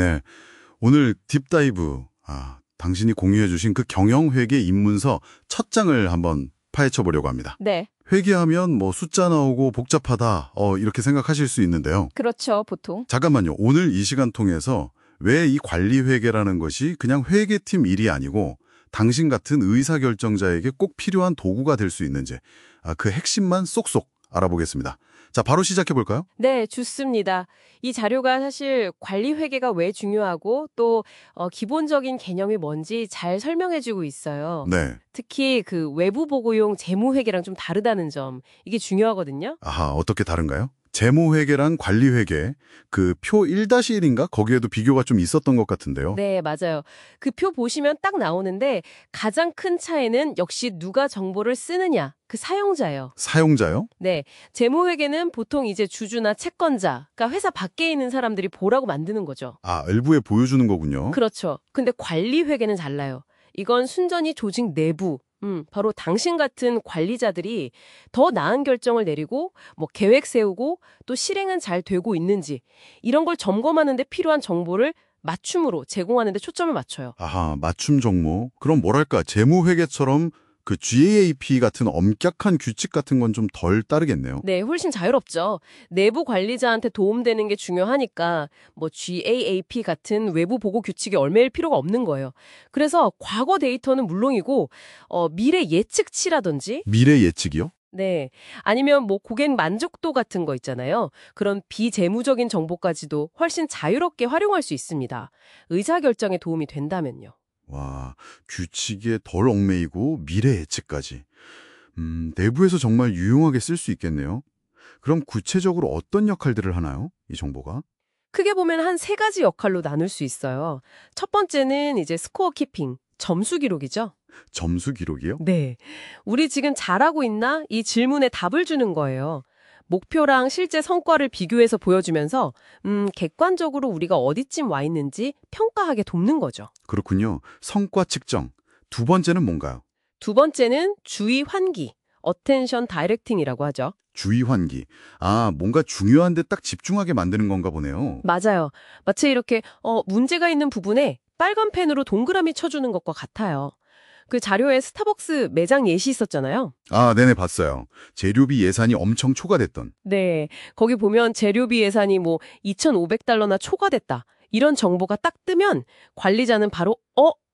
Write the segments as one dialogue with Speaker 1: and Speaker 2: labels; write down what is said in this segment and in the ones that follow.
Speaker 1: 네, 오늘 딥다이브, 당신이 공유해주신 그 경영회계 입문서 첫 장을 한번 파헤쳐보려고 합니다.
Speaker 2: 네,
Speaker 1: 회계하면 뭐 숫자 나오고 복잡하다, 이렇게 생각하실 수 있는데요.
Speaker 2: 그렇죠, 보통.
Speaker 1: 잠깐만요. 오늘 이 시간 통해서 왜 이 관리회계라는 것이 그냥 회계팀 일이 아니고 당신 같은 의사결정자에게 꼭 필요한 도구가 될 수 있는지 그 핵심만 쏙쏙 알아보겠습니다. 자, 바로 시작해볼까요?
Speaker 2: 네, 좋습니다. 이 자료가 사실 관리 회계가 왜 중요하고 또 기본적인 개념이 뭔지 잘 설명해주고 있어요.
Speaker 1: 네.
Speaker 2: 특히 그 외부 보고용 재무 회계랑 좀 다르다는 점, 이게 중요하거든요.
Speaker 1: 어떻게 다른가요? 재무회계랑 관리회계, 그 표 1-1인가? 거기에도 비교가 좀 있었던 것 같은데요.
Speaker 2: 네, 맞아요. 그 표 보시면 딱 나오는데 가장 큰 차이는 역시 누가 정보를 쓰느냐, 그 사용자예요.
Speaker 1: 사용자요?
Speaker 2: 네, 재무회계는 보통 이제 주주나 채권자, 그러니까 회사 밖에 있는 사람들이 보라고 만드는 거죠.
Speaker 1: 일부에 보여주는 거군요.
Speaker 2: 그렇죠. 근데 관리회계는 달라요. 이건 순전히 조직 내부, 바로 당신 같은 관리자들이 더 나은 결정을 내리고 뭐 계획 세우고 또 실행은 잘 되고 있는지 이런 걸 점검하는 데 필요한 정보를 맞춤으로 제공하는 데 초점을 맞춰요.
Speaker 1: 맞춤 정보. 그럼 뭐랄까, 재무회계처럼 그 GAAP 같은 엄격한 규칙 같은 건 좀 덜 따르겠네요.
Speaker 2: 네, 훨씬 자유롭죠. 내부 관리자한테 도움되는 게 중요하니까 뭐 GAAP 같은 외부 보고 규칙에 얽매일 필요가 없는 거예요. 그래서 과거 데이터는 물론이고 미래 예측치라든지
Speaker 1: 미래 예측이요?
Speaker 2: 네, 아니면 뭐 고객 만족도 같은 거 있잖아요. 그런 비재무적인 정보까지도 훨씬 자유롭게 활용할 수 있습니다. 의사결정에 도움이 된다면요.
Speaker 1: 와, 규칙에 덜 얽매이고 미래 예측까지. 내부에서 정말 유용하게 쓸 수 있겠네요. 그럼 구체적으로 어떤 역할들을 하나요? 이 정보가?
Speaker 2: 크게 보면 한 세 가지 역할로 나눌 수 있어요. 첫 번째는 이제 스코어 키핑, 점수 기록이죠.
Speaker 1: 점수 기록이요?
Speaker 2: 네. 우리 지금 잘하고 있나? 이 질문에 답을 주는 거예요. 목표랑 실제 성과를 비교해서 보여주면서 객관적으로 우리가 어디쯤 와 있는지 평가하게 돕는 거죠.
Speaker 1: 그렇군요. 성과 측정. 두 번째는 뭔가요?
Speaker 2: 두 번째는 주의 환기, 어텐션 다이렉팅이라고 하죠.
Speaker 1: 주의 환기. 뭔가 중요한데 딱 집중하게 만드는 건가 보네요.
Speaker 2: 맞아요. 마치 이렇게 문제가 있는 부분에 빨간 펜으로 동그라미 쳐주는 것과 같아요. 그 자료에 스타벅스 매장 예시 있었잖아요.
Speaker 1: 네네, 봤어요. 재료비 예산이 엄청 초과됐던.
Speaker 2: 네, 거기 보면 재료비 예산이 뭐 $2,500나 초과됐다. 이런 정보가 딱 뜨면 관리자는 바로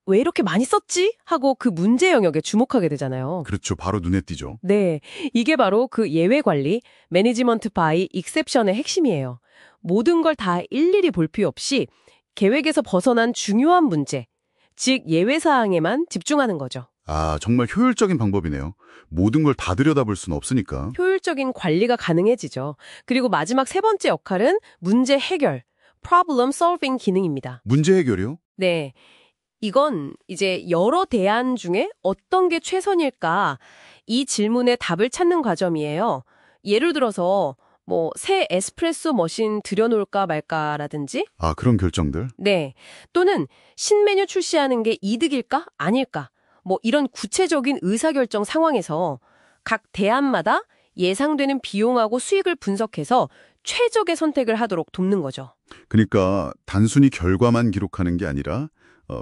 Speaker 2: 왜 이렇게 많이 썼지? 하고 그 문제 영역에 주목하게 되잖아요.
Speaker 1: 그렇죠. 바로 눈에 띄죠.
Speaker 2: 네, 이게 바로 그 예외 관리, 매니지먼트 바이 익셉션의 핵심이에요. 모든 걸 다 일일이 볼 필요 없이 계획에서 벗어난 중요한 문제, 즉 예외 사항에만 집중하는 거죠.
Speaker 1: 정말 효율적인 방법이네요. 모든 걸 다 들여다볼 수는 없으니까.
Speaker 2: 효율적인 관리가 가능해지죠. 그리고 마지막 세 번째 역할은 문제 해결, problem solving 기능입니다.
Speaker 1: 문제 해결이요?
Speaker 2: 네. 이건 이제 여러 대안 중에 어떤 게 최선일까? 이 질문에 답을 찾는 과정이에요. 예를 들어서 뭐 새 에스프레소 머신 들여놓을까 말까라든지
Speaker 1: 그런 결정들?
Speaker 2: 네. 또는 신메뉴 출시하는 게 이득일까? 아닐까? 뭐 이런 구체적인 의사결정 상황에서 각 대안마다 예상되는 비용하고 수익을 분석해서 최적의 선택을 하도록 돕는 거죠.
Speaker 1: 그러니까 단순히 결과만 기록하는 게 아니라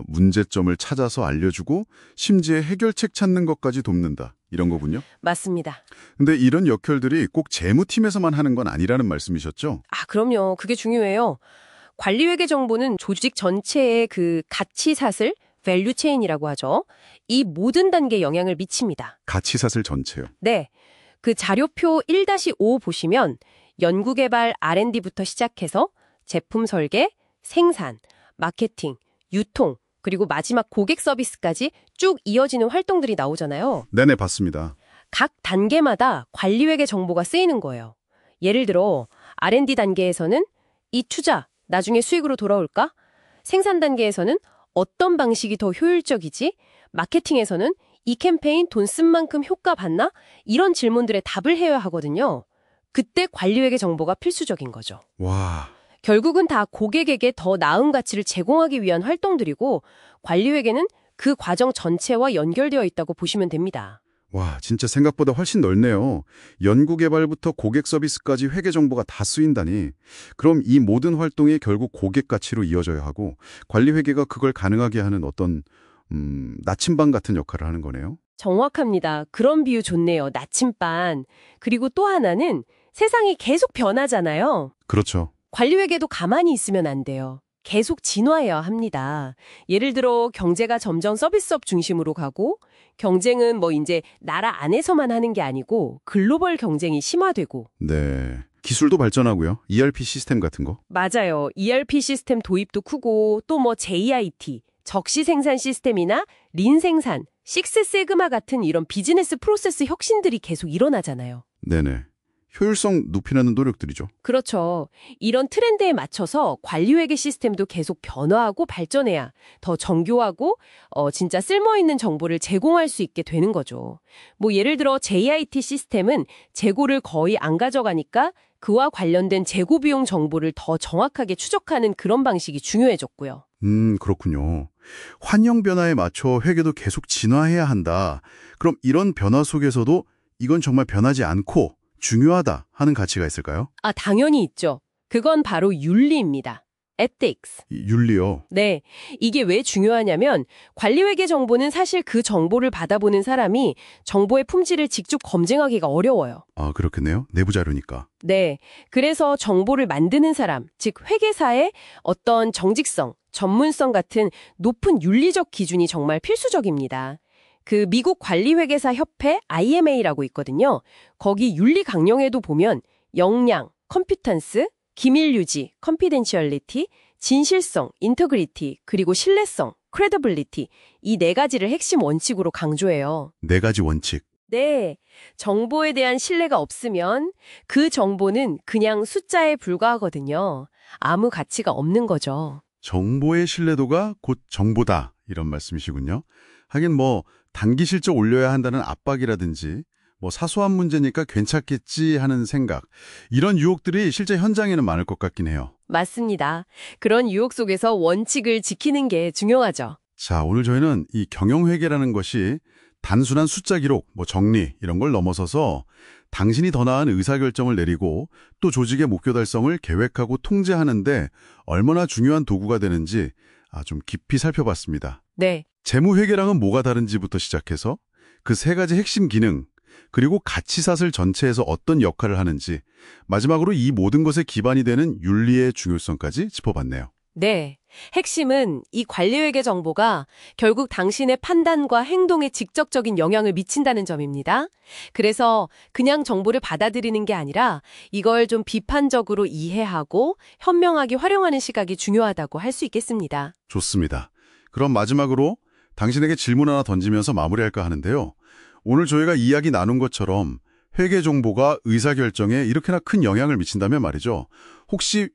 Speaker 1: 문제점을 찾아서 알려주고 심지어 해결책 찾는 것까지 돕는다. 이런 거군요.
Speaker 2: 맞습니다.
Speaker 1: 근데 이런 역할들이 꼭 재무팀에서만 하는 건 아니라는 말씀이셨죠?
Speaker 2: 그럼요. 그게 중요해요. 관리회계 정보는 조직 전체의 그 가치사슬, 밸류 체인이라고 하죠. 이 모든 단계에 영향을 미칩니다.
Speaker 1: 가치사슬 전체요.
Speaker 2: 네. 그 자료표 1-5 보시면 연구개발 R&D부터 시작해서 제품 설계, 생산, 마케팅, 유통, 그리고 마지막 고객 서비스까지 쭉 이어지는 활동들이 나오잖아요.
Speaker 1: 네네, 봤습니다.
Speaker 2: 각 단계마다 관리회계 정보가 쓰이는 거예요. 예를 들어 R&D 단계에서는 이 투자, 나중에 수익으로 돌아올까? 생산 단계에서는 어떤 방식이 더 효율적이지? 마케팅에서는 이 캠페인 돈 쓴 만큼 효과 봤나? 이런 질문들에 답을 해야 하거든요. 그때 관리회계 정보가 필수적인 거죠.
Speaker 1: 와,
Speaker 2: 결국은 다 고객에게 더 나은 가치를 제공하기 위한 활동들이고 관리회계는 그 과정 전체와 연결되어 있다고 보시면 됩니다.
Speaker 1: 와, 진짜 생각보다 훨씬 넓네요. 연구개발부터 고객 서비스까지 회계 정보가 다 쓰인다니. 그럼 이 모든 활동이 결국 고객 가치로 이어져야 하고 관리 회계가 그걸 가능하게 하는 어떤 나침반 같은 역할을 하는 거네요.
Speaker 2: 정확합니다. 그런 비유 좋네요. 나침반. 그리고 또 하나는 세상이 계속 변하잖아요.
Speaker 1: 그렇죠.
Speaker 2: 관리회계도 가만히 있으면 안 돼요. 계속 진화해야 합니다. 예를 들어 경제가 점점 서비스업 중심으로 가고 경쟁은 뭐 이제 나라 안에서만 하는 게 아니고 글로벌 경쟁이 심화되고
Speaker 1: 네. 기술도 발전하고요. ERP 시스템 같은 거.
Speaker 2: 맞아요. ERP 시스템 도입도 크고 또 뭐 JIT, 적시 생산 시스템이나 린 생산, 식스 시그마 같은 이런 비즈니스 프로세스 혁신들이 계속 일어나잖아요.
Speaker 1: 네네. 효율성 높이려는 노력들이죠.
Speaker 2: 그렇죠. 이런 트렌드에 맞춰서 관리회계 시스템도 계속 변화하고 발전해야 더 정교하고 진짜 쓸모있는 정보를 제공할 수 있게 되는 거죠. 뭐 예를 들어 JIT 시스템은 재고를 거의 안 가져가니까 그와 관련된 재고 비용 정보를 더 정확하게 추적하는 그런 방식이 중요해졌고요.
Speaker 1: 그렇군요. 환경 변화에 맞춰 회계도 계속 진화해야 한다. 그럼 이런 변화 속에서도 이건 정말 변하지 않고 중요하다 하는 가치가 있을까요?
Speaker 2: 아, 당연히 있죠. 그건 바로 윤리입니다. ethics.
Speaker 1: 윤리요.
Speaker 2: 네, 이게 왜 중요하냐면 관리회계 정보는 사실 그 정보를 받아보는 사람이 정보의 품질을 직접 검증하기가 어려워요.
Speaker 1: 아, 그렇겠네요. 내부 자료니까.
Speaker 2: 네, 그래서 정보를 만드는 사람, 즉 회계사의 어떤 정직성, 전문성 같은 높은 윤리적 기준이 정말 필수적입니다. 그 미국 관리회계사 협회 IMA라고 있거든요. 거기 윤리 강령에도 보면 역량, 컴피턴스, 기밀 유지, 컨피덴셜리티, 진실성, 인터그리티, 그리고 신뢰성, 크레더블리티 이 네 가지를 핵심 원칙으로 강조해요.
Speaker 1: 네 가지 원칙.
Speaker 2: 네, 정보에 대한 신뢰가 없으면 그 정보는 그냥 숫자에 불과하거든요. 아무 가치가 없는 거죠.
Speaker 1: 정보의 신뢰도가 곧 정보다. 이런 말씀이시군요. 하긴 뭐 단기 실적 올려야 한다는 압박이라든지 뭐 사소한 문제니까 괜찮겠지 하는 생각. 이런 유혹들이 실제 현장에는 많을 것 같긴 해요.
Speaker 2: 맞습니다. 그런 유혹 속에서 원칙을 지키는 게 중요하죠.
Speaker 1: 자, 오늘 저희는 이 경영회계라는 것이 단순한 숫자 기록, 뭐 정리 이런 걸 넘어서서 당신이 더 나은 의사결정을 내리고 또 조직의 목표 달성을 계획하고 통제하는데 얼마나 중요한 도구가 되는지 좀 깊이 살펴봤습니다.
Speaker 2: 네,
Speaker 1: 재무회계랑은 뭐가 다른지부터 시작해서 그 세 가지 핵심 기능, 그리고 가치사슬 전체에서 어떤 역할을 하는지, 마지막으로 이 모든 것의 기반이 되는 윤리의 중요성까지 짚어봤네요.
Speaker 2: 네. 핵심은 이 관리회계 정보가 결국 당신의 판단과 행동에 직접적인 영향을 미친다는 점입니다. 그래서 그냥 정보를 받아들이는 게 아니라 이걸 좀 비판적으로 이해하고 현명하게 활용하는 시각이 중요하다고 할 수 있겠습니다.
Speaker 1: 좋습니다. 그럼 마지막으로 당신에게 질문 하나 던지면서 마무리할까 하는데요. 오늘 저희가 이야기 나눈 것처럼 회계 정보가 의사결정에 이렇게나 큰 영향을 미친다면 말이죠. 혹시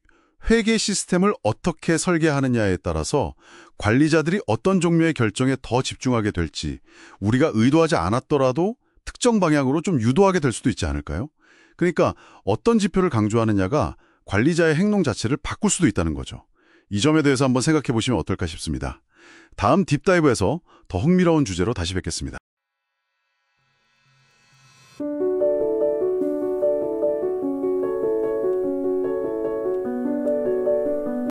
Speaker 1: 회계 시스템을 어떻게 설계하느냐에 따라서 관리자들이 어떤 종류의 결정에 더 집중하게 될지 우리가 의도하지 않았더라도 특정 방향으로 좀 유도하게 될 수도 있지 않을까요? 그러니까 어떤 지표를 강조하느냐가 관리자의 행동 자체를 바꿀 수도 있다는 거죠. 이 점에 대해서 한번 생각해 보시면 어떨까 싶습니다. 다음 딥다이브에서 더 흥미로운 주제로 다시 뵙겠습니다.